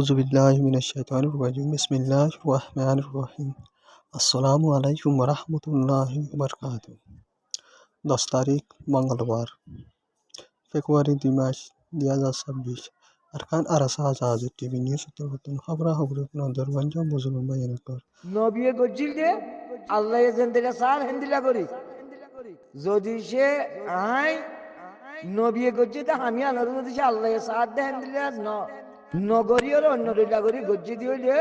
أعوذ بالله من الشيطان الرجيم بسم الله الرحمن الرحيم আসসালামু আলাইকুম রহমতুল্লাহি বারকাতু 10 তারিখ মঙ্গলবার ফেব্রুয়ারি 2 মাস 2026 আরকান আরাসা আজাদ টিভি নিউজ উত্তরবর্তী খবরা খবর নদরগঞ্জ মুসলমান বায়ানকর নবিয়ে গজ্জিল দে আল্লাহ জেন্দেলা সার হেন্দিলা করি যদি সে আই নবিয়ে গজ্জি দে আমি আনার যদি সে আল্লাহ সার দে হেন্দিলা নগরী আর অন্য রেলা করি গজ্জি দিয়ে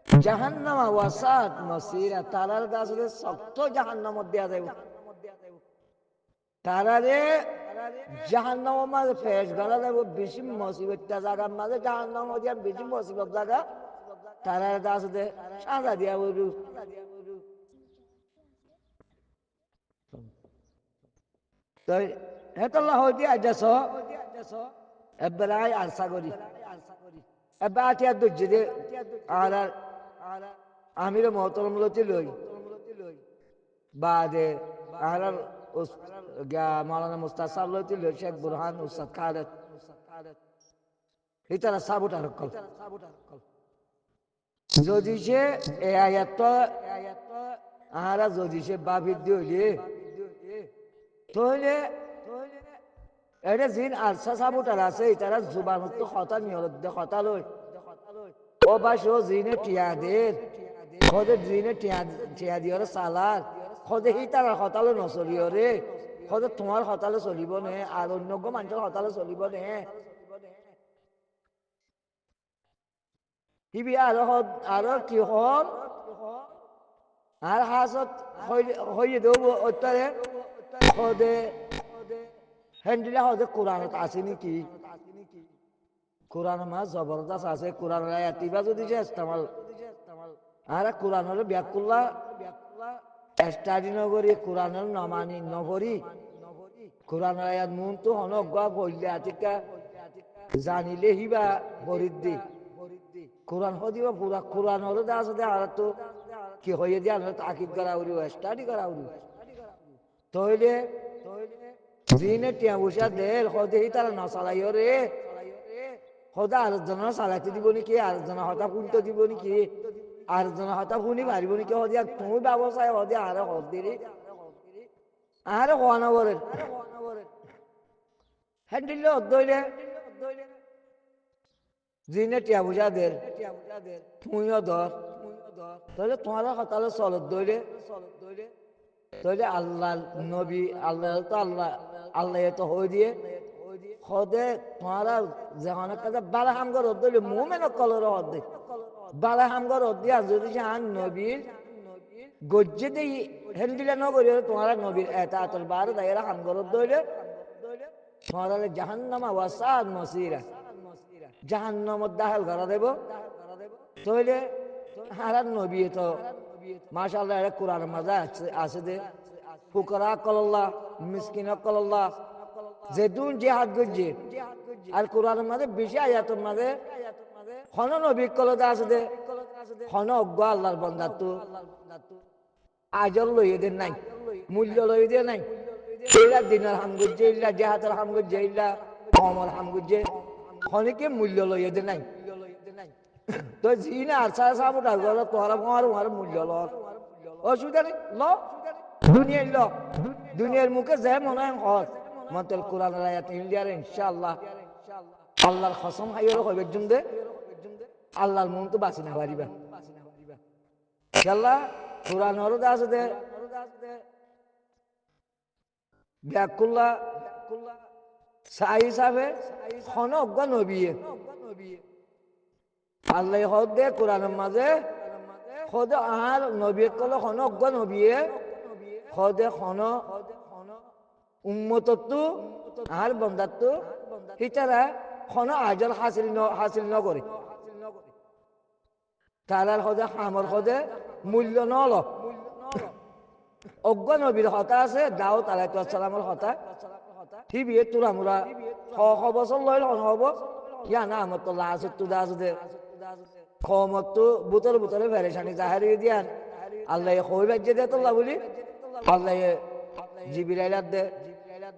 জাহান্নামা ওয়াসাত মসিরা তারার গাছে শক্ত জাহান্নামত দেয়া যাবে তারারে জাহান্নামের মাঝে ফেস গলা যাবে বেশি মুসিবতটা জায়গার মাঝে জাহান্নাম দিয়া বেশি মুসিবত জায়গা তারার গাছে সাজা দিয়া বলু তাই হেতল্লাহ হইতে আইতাছ এবার আই আলসা করি এবার আটিয়া দুর্য দে আর আমির মহতরম লতি লই বাদে আর মাওলানা মুস্তাসাব লতি লই শেখ বুরহান উস্তাদ খালেদ ইতারা সাবুটার কল যদি সে এ আয়াত আহারা যদি সে বাবিদ দিলে তাহলে এটা জিন আলসা সাবুটার আছে তারা জুবানত কথা নিয়ত কথা লই ও বাস ও জিনে টিয়াদের খদে জিনে টিয়া দিয়র সালার খদে হি তারা হতালো নচলিও রে খদে তোমার হতালে চলিব নে আর অন্য মানুষের হতালে চলিব নে হিবি আরো কি হল আর হাসত হইয়ে দেব অত্যারে খদে হ্যান্ডিলা হদে কোরআনত আছে নাকি কোরআন মা জবরদস্ত আছে কোরআন আয়াতিবা যদি যে ইস্তেমাল আর কোরআন হলো ব্যাকুল্লা স্টাডি নগরী কোরআন নমানি নগরী কোরআন আয়াত মন তো অনজ্ঞ বললে আতিকা জানিলে হিবা বরিদ্দি কোরআন হদিব পুরা কোরআন হলো দাস দে আর তো কি হয়ে দিয়া তাকিদ করা উড়ি স্টাডি করা উড়ি তইলে জিনে টিয়া বসা দেল হদে তারা নসালাইও রে হদা আরেকজনের চালাইতে দিব নাকি আরেকজনের হতা ফুলতে দিব নাকি আরেকজনের হতা ফুনি মারিব নাকি হদিয়া তুমি ব্যবসায় হদে আরে হদ দিলি আরে হওয়ানা বলেন হ্যান্ডিল হদ্দইলে জিনে টিয়া বুঝা দের তুমিও ধর তাহলে তোমার হতালে চলত দইলে তাহলে আল্লাহ নবী আল্লাহ তো আল্লাহ তো হয়ে দিয়ে খদে তোমারা যেমন কাজে বালা হামগর হদ দিলে মুমেন কলর হদ দে বালা হামগর হদ দিয়া যদি আন নবীর গজ্জে দেই হেন্দিলা নগরী তোমার নবীর এটা আতর বার দায়রা হামগর হদ দইলে তোমার জাহান্নামা ওয়াসাদ মসিরা জাহান্নামত দাখিল করা দেব তাহলে হারার নবী তো মাশাআল্লাহ এর কোরআন মাঝে আছে দে ফুকরা কল্লাহ মিসকিন কল্লাহ যেদুন জিহাদ গজ্জে আর কোরআনের মাঝে বেশি আয়াতের মাঝে খন নবী কলদা আছে দে খন অজ্ঞ আল্লাহর বান্দাতো আজল লইয়ে দেন নাই মূল্য লইয়ে দেন নাই ইল্লা দিনের হাম গজ্জে ইল্লা জিহাদের হাম গজ্জে ইল্লা কমর হাম গজ্জে খনিকে মূল্য লইয়ে দেন নাই তো জিনা আর সাবুটার গলা তোরা আমার মূল্য ল অসুবিধা নেই ল দুনিয়ার মুখে যে মনে হয় মতল কোরআন আয়াত ইন্ডিয়ার ইনশাআল্লাহ আল্লাহর কসম হাইয়র হইবে জুমদে আল্লাহর মন তো বাঁচি না পারিবা ইনশাআল্লাহ কোরআন হরদা আছে দে ব্যাকুল্লা সাই হিসাবে খন অজ্ঞ নবিয়ে আল্লাহ হদ দে কোরআনের মাঝে খদে আহার নবী কল খন অজ্ঞ নবিয়ে খদে খন উম্মতত্ব আর বন্ধাত্ব হিতারা খন আজল হাসিল নকরে তারার হদে হামর হদে মূল্য নল অজ্ঞ নবীর হতা আছে দাউদ আলাইহিস সালামের হতা ঠিবিয়ে তোরা মোরা শ বছর লইল হব ইয়া না আমার তো লাশ তো দাস দে কমত তো বুতলে ফেরেশানি জাহারি দিয়ান আল্লাহ কই বাজে দে তোল্লা বলি আল্লাহ জিবরাইল দে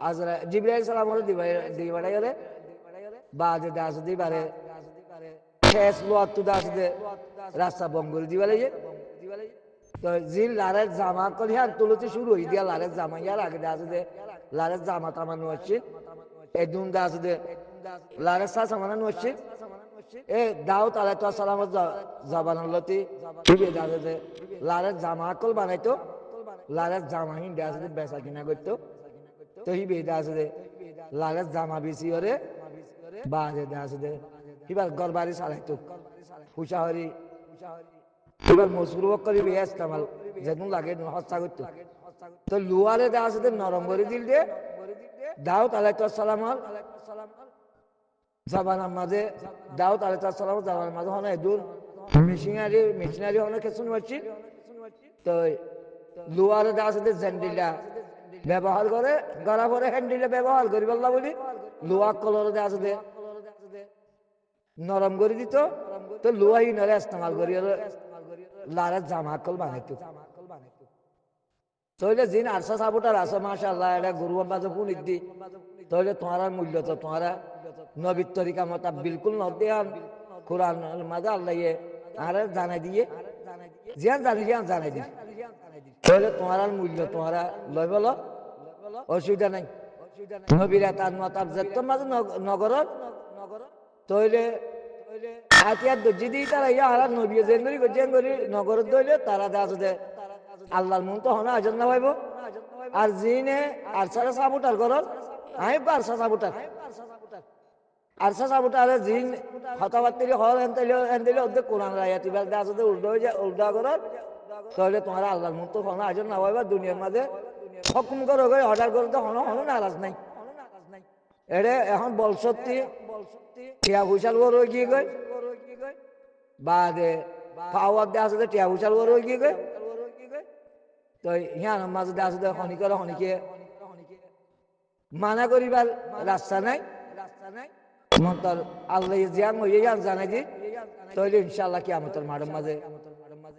আজরা জিবরাইল সালাম দিবাড়াই গেলে বাজে দাস দিবারে শেষ লোয়ার তো আছে রাস্তা বঙ্গল দিবা লাগে তো জি লারের জামা কলি আর তুলতে শুরু হই দিয়া লারের জামা ইয়ার আগে আছে যে লারের জামা তামানো হচ্ছে এই দুন দা আছে যে লারের সা সামানো হচ্ছে এ দাউদ আলাইহিস সালামের জবানলতি ঠিকই আছে যে লারের জামা কল বানাইতো লারের জামা হিন্দে আছে যে বেচা কিনা করতো তো হি বেদা আছে যে লারের জামা বেশি ওরে বাজে আছে যে এবার গরবারি চালাইতো ফুসাহরি এবার মজুর করি বেয়া ইস্তেমাল যেদিন লাগে হস্তা করতো তো লুয়ারে দেওয়া আছে নরম করে দিল দিয়ে দাউদ আলাইহিস সালামের জাবানার মাঝে দাউদ আলাইহিস সালামের জাবানার মাঝে হনে দূর মেশিনারি হনে কিছু নছি তো লুয়ারে দেওয়া আছে জেন্ডিলা ব্যবহার করে গড়া পরে হ্যান্ডিলে ব্যবহার করি বললা বলি লোয়া কলর দেওয়া আছে নরম করে দিত তো লোহাই নরে ইস্তেমাল করি লারের জামা কল বানাইতো তাহলে জিন আরসা সাবুটার আছে মাশাআল্লাহ এটা গরু বাজে পুনিত দি তাহলে তোমার মূল্য তো তোমার নবীর তরিকা মতা বিলকুল নদেয়ান কোরআন মাঝে আল্লাহ আর জানাই দিয়ে জিয়ান জানাই দি তাহলে তোমার মূল্য তোমার লয় বলো অসুবিধা নাই নবীরা তার মতাব যেত মাঝে নগরত তইলে আতিয়ার দর্জি দিই তারা ইয়া হারা নবী জেঙ্গরি নগরত দইলে তারা দাস দে আল্লাহর মন তো হনা আজন না পাইব আর জিনে আরসারে সাবুটার করল আমি আরসা সাবুটার আরসা সাবুটার জিন কথাবার্তি হল এনতেলে অর্ধেক কোরআন রায়াত ইবার দাস দে উল্টা করল তাহলে তোমার আল্লাহর মন তো হনা আজন না পাইবা দুনিয়ার মাঝে হুকুম করো অর্ডার করতে হনো হনো নারাজ নাই এরে এখন বল সত্যি টিয়া ভুষাল বড় গিয়ে গই বাদে পাওয়ার দেওয়া আছে টিয়া ভুষাল বড় গিয়ে গই তো হিয়ান মাঝে দেওয়া আছে হনিকর হনিকে মানা করিবার রাস্তা নাই মন্তর আল্লাহ জিয়ান হইয়ে যান জানাই দি তৈলে ইনশাআল্লাহ কি আমতর মাডম মাঝে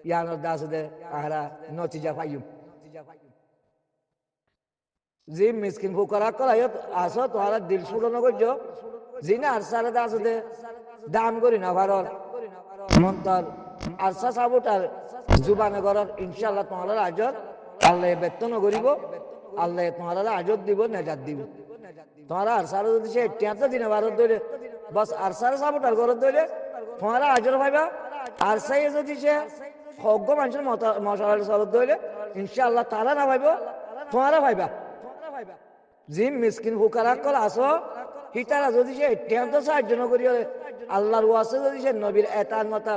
ইয়ানোর দেওয়া আছে আহারা নতিজা পাইম জি মিসকিন ফুকরা করাইত আসো তোহারা দিল সুরনো করছো জি না আরসারে আছে দাম করি না ভারত মন্তর আরসা সাবুটার জুবানে গরর ইনশাআল্লাহ তোমার আজর আল্লাহ বেতন করিব আল্লাহ তোমার আজর দিব নেজাত দিব তোমার আরসারে যদি সে টিয়াতে দিনে ভারত ধরে বাস আরসারে সাবুটার গরত ধরে তোমার আজর পাইবা আরসাই যদি সে হজ্ঞ মানুষের মশাল সরত ধরে ইনশাআল্লাহ তারা না পাইব তোমারা পাইবা জিম মিসকিন ফুকারা কল আসো হিতারা যদি সে এত্যান্ত সাহায্য করি আল্লাহর ওয়াসে যদি সে নবীর এতান মতা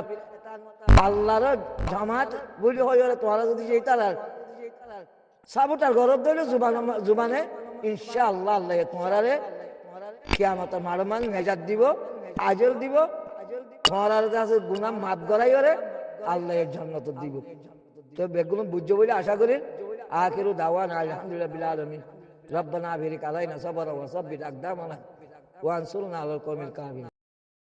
আল্লাহর জামাত বলি হই তোমরা যদি সেই তারার সাবুটার গরব ধরে জুবানে ইনশাআল্লাহ আল্লাহ তোমরা কিয়ামতের মারমান নেজাত দিব আজর দিব তোমরা কাছে গুনাহ মাফ করাই ওরে আল্লাহ জান্নাত দিব তো বেগুলো বুঝছো বলে আশা করি আখিরু দাওয়ানা আলহামদুলিল্লাহ বিল আলামিন ربنا بارك علينا صبرا وثبت أقدامنا وانصرنا على القوم الكافرين